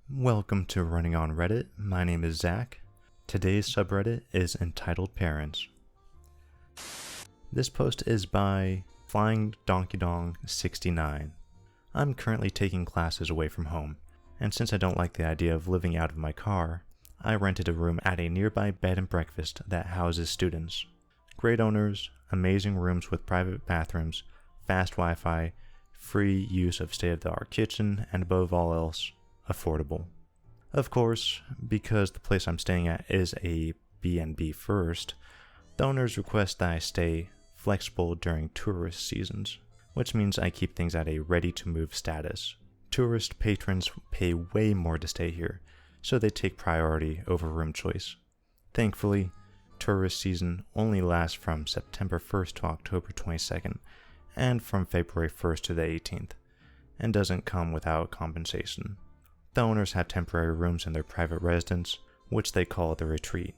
Welcome to Running on Reddit. My name is Zach. Today's subreddit is EntitledParents. This post is by Flying Donkey Dong 69. I'm currently taking classes away from home, and since I don't like the idea of living out of my car, I rented a room at a nearby bed and breakfast that houses students. Great owners, amazing rooms with private bathrooms, fast Wi-Fi, free use of state-of-the-art kitchen, and above all else, affordable. Of course, because the place I'm staying at is a B&B first, the owners request that I stay flexible during tourist seasons, which means I keep things at a ready-to-move status. Tourist patrons pay way more to stay here, so they take priority over room choice. Thankfully, tourist season only lasts from September 1st to October 22nd, and from February 1st to the 18th, and doesn't come without compensation. The owners have temporary rooms in their private residence, which they call the retreat,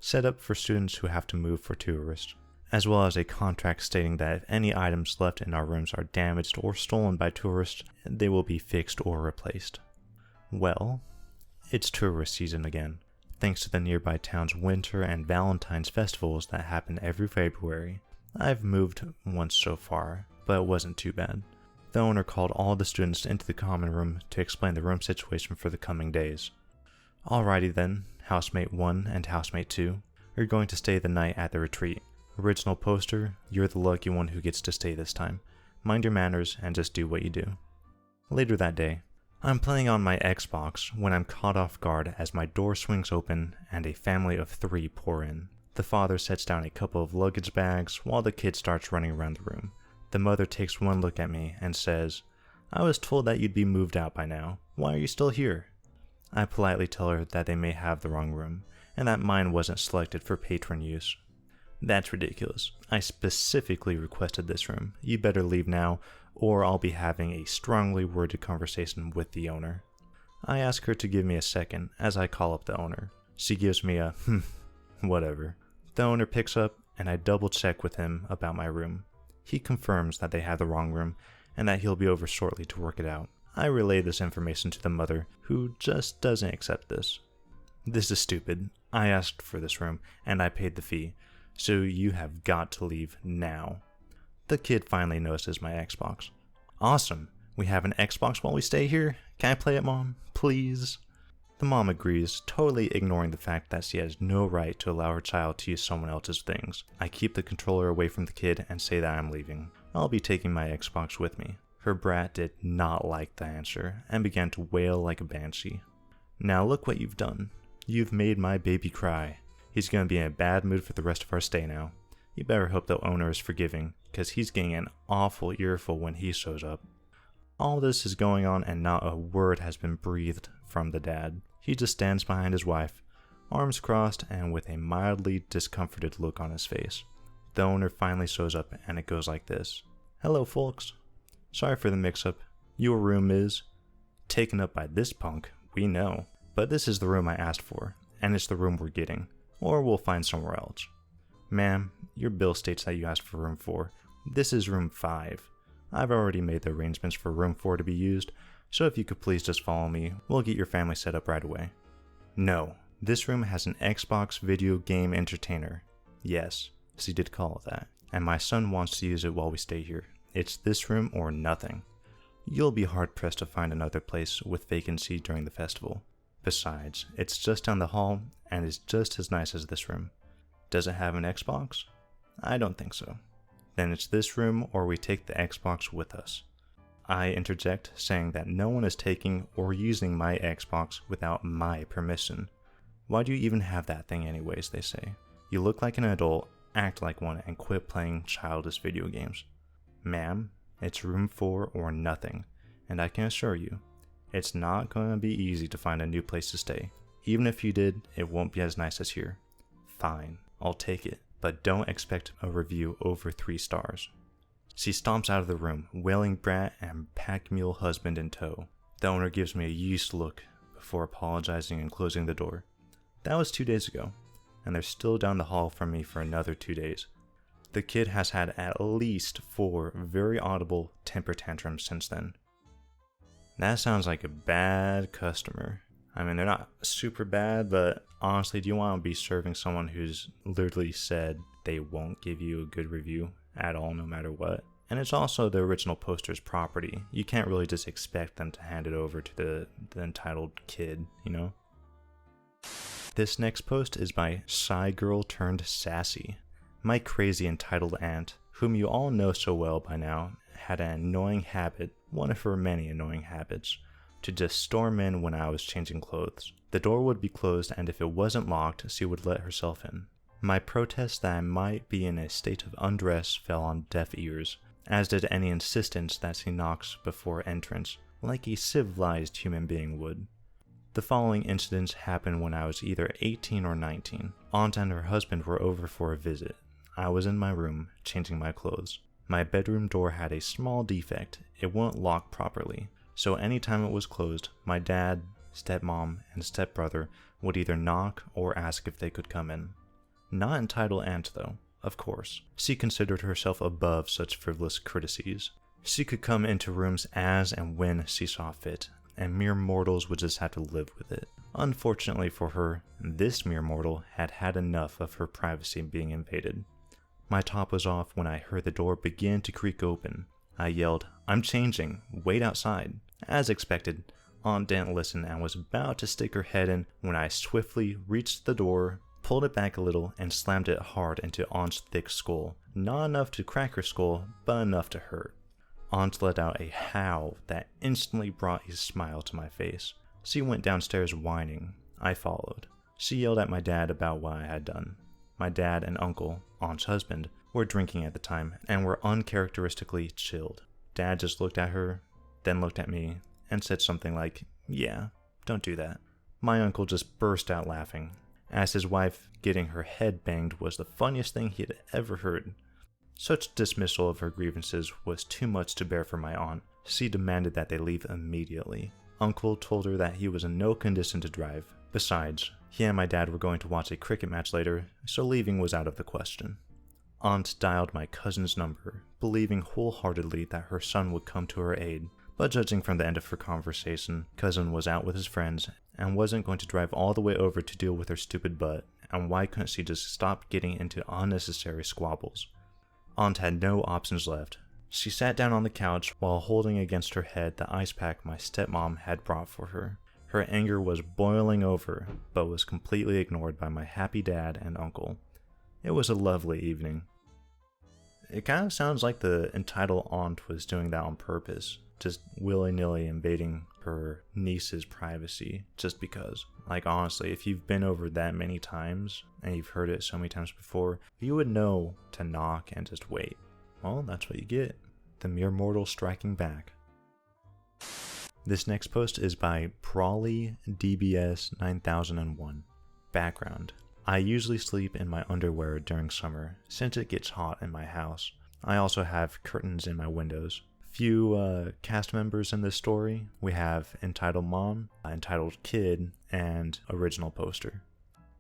set up for students who have to move for tourists, as well as a contract stating that if any items left in our rooms are damaged or stolen by tourists, they will be fixed or replaced. Well, it's tourist season again, thanks to the nearby town's winter and Valentine's festivals that happen every February. I've moved once so far, but it wasn't too bad. The owner called all the students into the common room to explain the room situation for the coming days. Alrighty then, housemate 1 and housemate 2 are going to stay the night at the retreat. Original poster, you're the lucky one who gets to stay this time. Mind your manners and just do what you do. Later that day, I'm playing on my Xbox when I'm caught off guard as my door swings open and a family of 3 pour in. The father sets down a couple of luggage bags while the kid starts running around the room. The mother takes one look at me and says, "I was told that you'd be moved out by now. Why are you still here?" I politely tell her that they may have the wrong room, and that mine wasn't selected for patron use. "That's ridiculous. I specifically requested this room. You better leave now, or I'll be having a strongly worded conversation with the owner." I ask her to give me a second as I call up the owner. She gives me a whatever. The owner picks up, and I double check with him about my room. He confirms that they have the wrong room and that he'll be over shortly to work it out. I relay this information to the mother, who just doesn't accept this. "This is stupid. I asked for this room and I paid the fee, so you have got to leave now." The kid finally notices my Xbox. "Awesome. We have an Xbox while we stay here? Can I play it, Mom? Please?" The mom agrees, totally ignoring the fact that she has no right to allow her child to use someone else's things. I keep the controller away from the kid and say that I'm leaving. I'll be taking my Xbox with me. Her brat did not like the answer and began to wail like a banshee. "Now look what you've done. You've made my baby cry. He's gonna be in a bad mood for the rest of our stay now. You better hope the owner is forgiving, cause he's getting an awful earful when he shows up." All this is going on and not a word has been breathed from the dad. He just stands behind his wife, arms crossed and with a mildly discomforted look on his face. The owner finally shows up and it goes like this. "Hello folks. Sorry for the mix-up. Your room is taken up by this punk, we know. But this is the room I asked for, and it's the room we're getting, or we'll find somewhere else. Ma'am, your bill states that you asked for room 4. This is room 5. I've already made the arrangements for room 4 to be used, so if you could please just follow me, we'll get your family set up right away." No, this room has an Xbox video game entertainer. Yes, she did call it that, and my son wants to use it while we stay here. It's this room or nothing. You'll be hard pressed to find another place with vacancy during the festival. Besides, it's just down the hall and is just as nice as this room. Does it have an Xbox? I don't think so. Then it's this room or we take the Xbox with us. I interject, saying that no one is taking or using my Xbox without my permission. "Why do you even have that thing anyways?" they say. "You look like an adult, act like one, and quit playing childish video games." "Ma'am, it's room 4 or nothing, and I can assure you, it's not going to be easy to find a new place to stay. Even if you did, it won't be as nice as here." "Fine, I'll take it, but don't expect a review over 3 stars. She stomps out of the room, wailing brat and pack mule husband in tow. The owner gives me a used look before apologizing and closing the door. That was 2 days ago, and they're still down the hall from me for another 2 days. The kid has had at least 4 very audible temper tantrums since then. That sounds like a bad customer. I mean, they're not super bad, but honestly, do you want to be serving someone who's literally said they won't give you a good review at all, no matter what? And it's also the original poster's property. You can't really just expect them to hand it over to the entitled kid, you know? This next post is by Shy Girl Turned Sassy. My crazy entitled aunt, whom you all know so well by now, had an annoying habit, one of her many annoying habits, to just storm in when I was changing clothes. The door would be closed, and if it wasn't locked, she would let herself in. My protest that I might be in a state of undress fell on deaf ears, as did any insistence that she knocks before entrance, like a civilized human being would. The following incidents happened when I was either 18 or 19. Aunt and her husband were over for a visit. I was in my room, changing my clothes. My bedroom door had a small defect. It wouldn't lock properly, so anytime it was closed, my dad, stepmom, and stepbrother would either knock or ask if they could come in. Not entitled aunt though, of course. She considered herself above such frivolous courtesies. She could come into rooms as and when she saw fit, and mere mortals would just have to live with it. Unfortunately for her, this mere mortal had had enough of her privacy being invaded. My top was off when I heard the door begin to creak open. I yelled, "I'm changing, wait outside." As expected, Aunt didn't listen and was about to stick her head in when I swiftly reached the door, pulled it back a little, and slammed it hard into Aunt's thick skull. Not enough to crack her skull, but enough to hurt. Aunt let out a howl that instantly brought a smile to my face. She went downstairs whining. I followed. She yelled at my dad about what I had done. My dad and uncle, Aunt's husband, were drinking at the time and were uncharacteristically chilled. Dad just looked at her, then looked at me, and said something like, "Yeah, don't do that." My uncle just burst out laughing, as his wife getting her head banged was the funniest thing he had ever heard. Such dismissal of her grievances was too much to bear for my aunt. She demanded that they leave immediately. Uncle told her that he was in no condition to drive. Besides, he and my dad were going to watch a cricket match later, so leaving was out of the question. Aunt dialed my cousin's number, believing wholeheartedly that her son would come to her aid, but judging from the end of her conversation, cousin was out with his friends and wasn't going to drive all the way over to deal with her stupid butt, and why couldn't she just stop getting into unnecessary squabbles? Aunt had no options left. She sat down on the couch while holding against her head the ice pack my stepmom had brought for her. Her anger was boiling over, but was completely ignored by my happy dad and uncle. It was a lovely evening. It kind of sounds like the entitled aunt was doing that on purpose, just willy-nilly invading her niece's privacy just because. Like, honestly, if you've been over that many times and you've heard it so many times before, you would know to knock and just wait. Well, that's what you get. The mere mortal striking back. This next post is by Prawley DBS 9001. Background. I usually sleep in my underwear during summer, since it gets hot in my house. I also have curtains in my windows. Few cast members in this story. We have entitled mom, entitled kid, and original poster.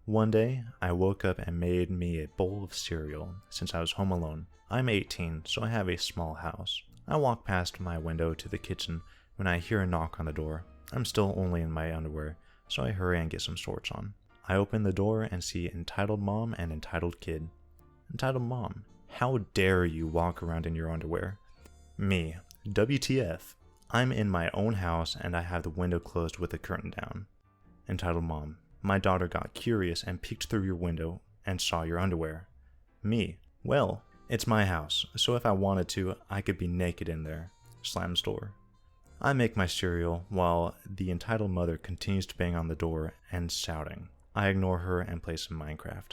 One day, I woke up and made me a bowl of cereal, since I was home alone. I'm 18, so I have a small house. I walk past my window to the kitchen when I hear a knock on the door. I'm still only in my underwear, so I hurry and get some shorts on. I open the door and see entitled mom and entitled kid. Entitled mom, how dare you walk around in your underwear? Me, WTF, I'm in my own house and I have the window closed with the curtain down. Entitled mom, my daughter got curious and peeked through your window and saw your underwear. Me, well, it's my house, so if I wanted to, I could be naked in there. Slams door. I make my cereal while the entitled mother continues to bang on the door and shouting. I ignore her and play some Minecraft.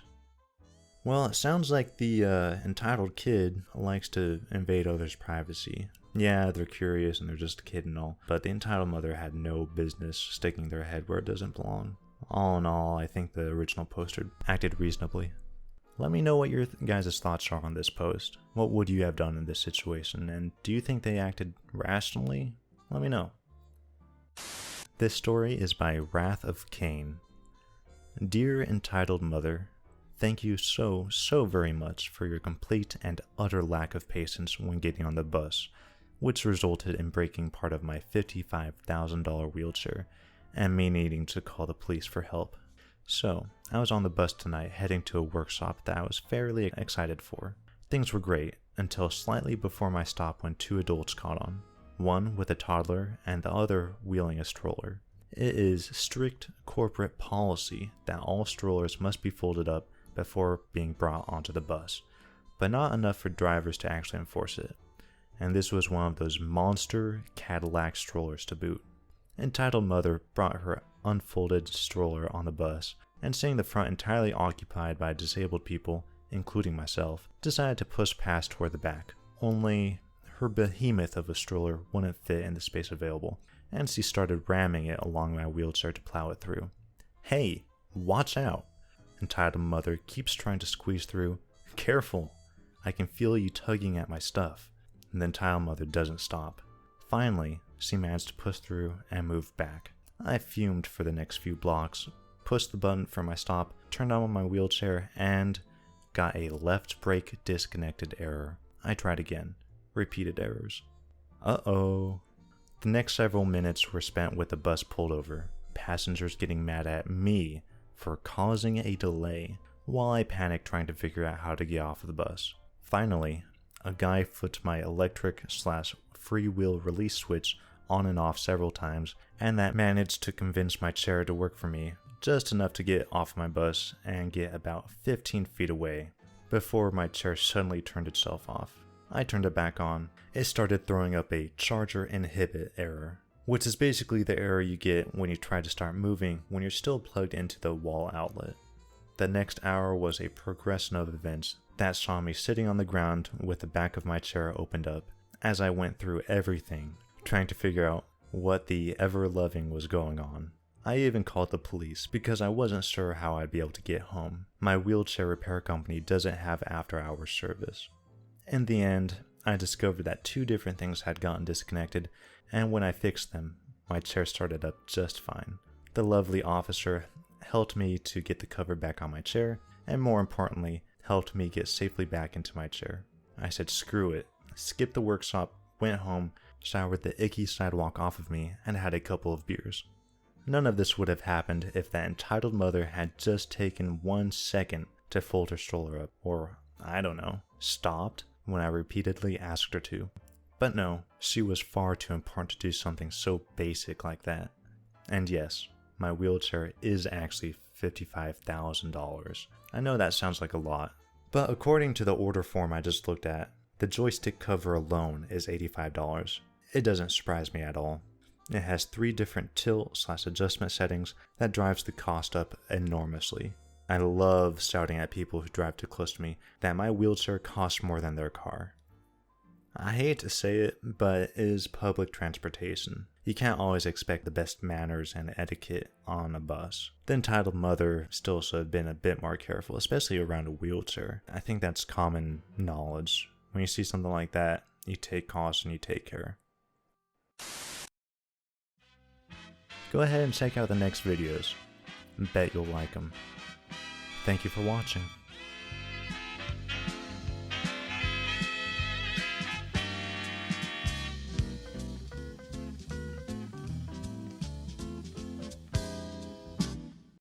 Well, it sounds like the entitled kid likes to invade others' privacy. Yeah, they're curious and they're just a kid and all, but the entitled mother had no business sticking their head where it doesn't belong. All in all, I think the original poster acted reasonably. Let me know what your guys' thoughts are on this post. What would you have done in this situation, and do you think they acted rationally? Let me know. This story is by Wrath of Cain. Dear entitled mother, thank you so very much for your complete and utter lack of patience when getting on the bus. which resulted in breaking part of my $55,000 wheelchair and me needing to call the police for help. So, I was on the bus tonight heading to a workshop that I was fairly excited for. Things were great until slightly before my stop when two adults caught on, one with a toddler and the other wheeling a stroller. It is strict corporate policy that all strollers must be folded up before being brought onto the bus, but not enough for drivers to actually enforce it. And this was one of those monster Cadillac strollers to boot. Entitled mother brought her unfolded stroller on the bus, and seeing the front entirely occupied by disabled people, including myself, decided to push past toward the back. Only her behemoth of a stroller wouldn't fit in the space available, and she started ramming it along my wheelchair to plow it through. "Hey, watch out!" Entitled mother keeps trying to squeeze through. "Careful! I can feel you tugging at my stuff." And the entitled mother doesn't stop. Finally, she managed to push through and move back. I fumed for the next few blocks, pushed the button for my stop, turned on my wheelchair, and got a left brake disconnected error. I tried again. Repeated errors. Uh-oh. The next several minutes were spent with the bus pulled over, passengers getting mad at me for causing a delay, while I panicked trying to figure out how to get off of the bus. Finally, a guy flipped my electric/freewheel release switch on and off several times, and that managed to convince my chair to work for me, just enough to get off my bus and get about 15 feet away, before my chair suddenly turned itself off. I turned it back on. It started throwing up a charger inhibit error, which is basically the error you get when you try to start moving when you're still plugged into the wall outlet. The next hour was a progression of events that saw me sitting on the ground with the back of my chair opened up as I went through everything, trying to figure out what the ever-loving was going on. I even called the police because I wasn't sure how I'd be able to get home. My wheelchair repair company doesn't have after-hours service. In the end, I discovered that two different things had gotten disconnected, and when I fixed them, my chair started up just fine. The lovely officer helped me to get the cover back on my chair, and more importantly, helped me get safely back into my chair. I said screw it, skipped the workshop, went home, showered the icky sidewalk off of me, and had a couple of beers. None of this would have happened if that entitled mother had just taken 1 second to fold her stroller up, or, I don't know, stopped when I repeatedly asked her to. But no, she was far too important to do something so basic like that. And yes, my wheelchair is actually $55,000. I know that sounds like a lot, but according to the order form I just looked at, the joystick cover alone is $85. It doesn't surprise me at all. It has 3 different tilt/adjustment settings that drives the cost up enormously. I love shouting at people who drive too close to me that my wheelchair costs more than their car. I hate to say it, but it is public transportation. You can't always expect the best manners and etiquette on a bus. The entitled mother still should have been a bit more careful, especially around a wheelchair. I think that's common knowledge. When you see something like that, you take caution, you take care. Go ahead and check out the next videos. Bet you'll like them. Thank you for watching.